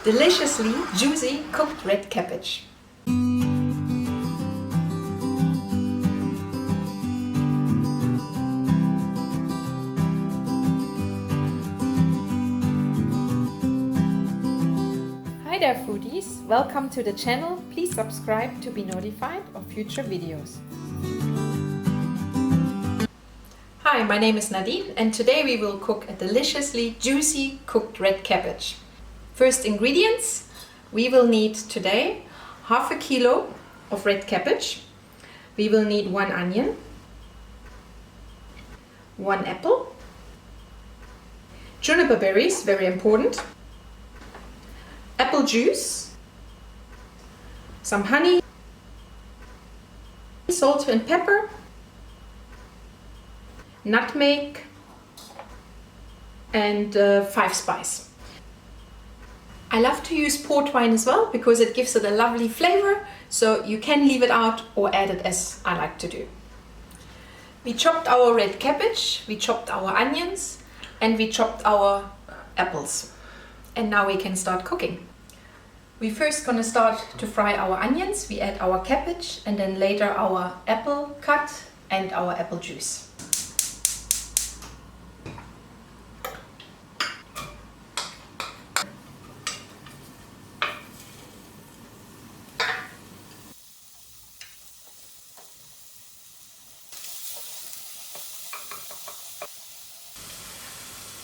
Deliciously juicy cooked red cabbage. Hi there foodies, welcome to the channel. Please subscribe to be notified of future videos. Hi, my name is Nadine and today we will cook a deliciously juicy cooked red cabbage. First ingredients, we will need today half a kilo of red cabbage. We will need 1 onion, 1 apple, juniper berries, very important, apple juice, some honey, salt and pepper, nutmeg and 5 spice. I love to use port wine as well because it gives it a lovely flavor, so you can leave it out or add it as I like to do. We chopped our red cabbage, we chopped our onions and we chopped our apples. And now we can start cooking. We're first going to start to fry our onions. We add our cabbage and then later our apple cut and our apple juice.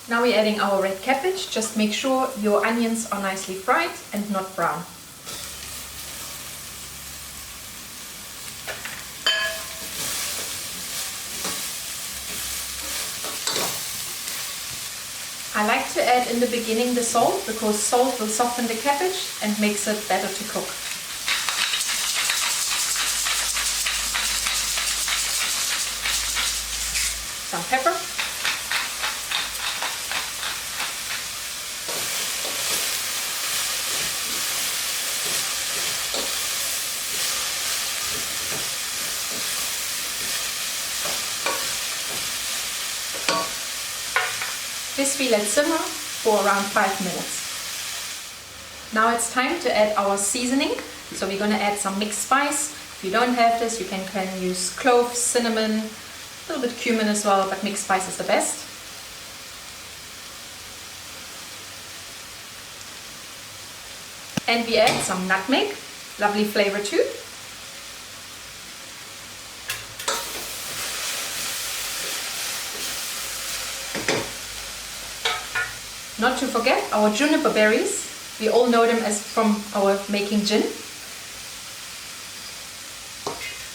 Now we're adding our red cabbage. Just make sure your onions are nicely fried and not brown. I like to add in the beginning the salt because salt will soften the cabbage and makes it better to cook. Some pepper. This we let simmer for around 5 minutes. Now it's time to add our seasoning. So we're going to add some mixed spice. If you don't have this, you can use cloves, cinnamon, a little bit cumin as well, but mixed spice is the best. And we add some nutmeg, lovely flavor too. Not to forget our juniper berries. We all know them as from our making gin.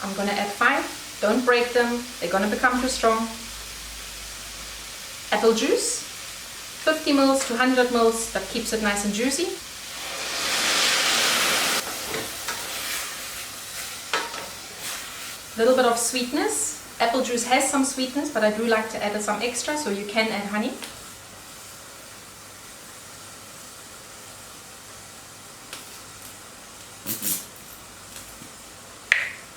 I'm gonna add 5. Don't break them, they're gonna become too strong. Apple juice, 50 ml to 100 ml, that keeps it nice and juicy. A little bit of sweetness. Apple juice has some sweetness, but I do like to add some extra, so you can add honey.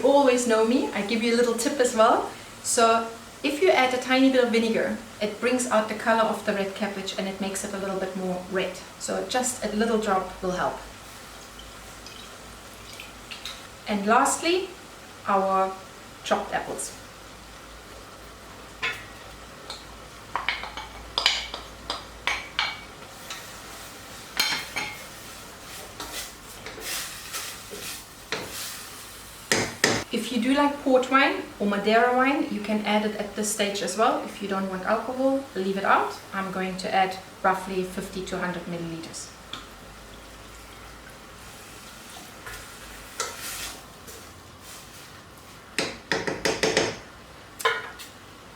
You always know me, I give you a little tip as well. So if you add a tiny bit of vinegar, it brings out the color of the red cabbage and it makes it a little bit more red. So just a little drop will help. And lastly, our chopped apples. If you do like port wine or Madeira wine, you can add it at this stage as well. If you don't want alcohol, leave it out. I'm going to add roughly 50 to 100 milliliters.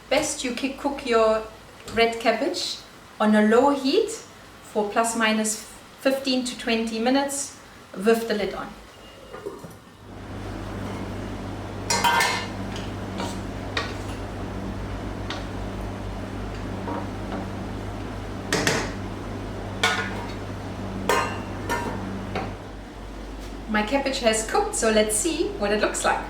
Best you cook your red cabbage on a low heat for plus minus 15 to 20 minutes with the lid on. My cabbage has cooked, so let's see what it looks like.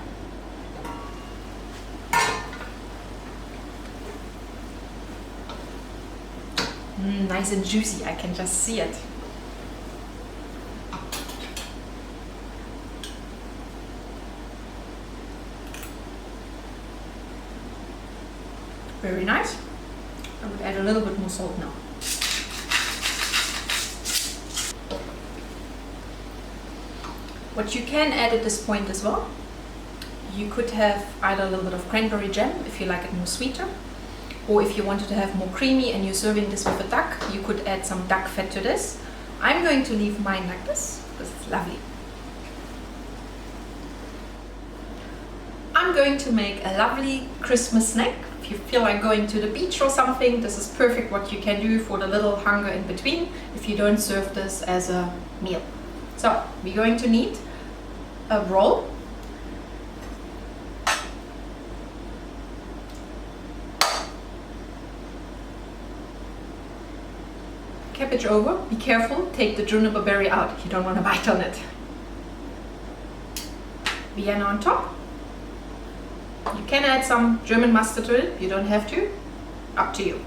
Nice and juicy, I can just see it. Very nice. I would add a little bit more salt now. What you can add at this point as well, you could have either a little bit of cranberry jam if you like it more sweeter, or if you wanted to have more creamy and you're serving this with a duck, you could add some duck fat to this. I'm going to leave mine like this because it's lovely. I'm going to make a lovely Christmas snack. If you feel like going to the beach or something, this is perfect what you can do for the little hunger in between if you don't serve this as a meal. So we're going to need a roll, cabbage over, be careful, take the juniper berry out, you don't want to bite on it. Vienna on top. You can add some German mustard to it, you don't have to, up to you.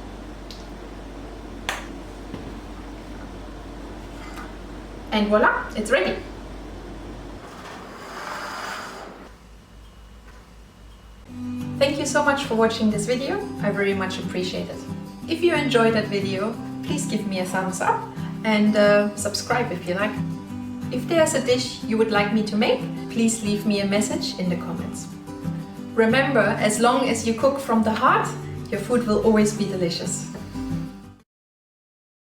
And voila, it's ready. Thank you so much for watching this video, I very much appreciate it. If you enjoyed that video, please give me a thumbs up and subscribe if you like. If there's a dish you would like me to make, please leave me a message in the comments. Remember, as long as you cook from the heart, your food will always be delicious.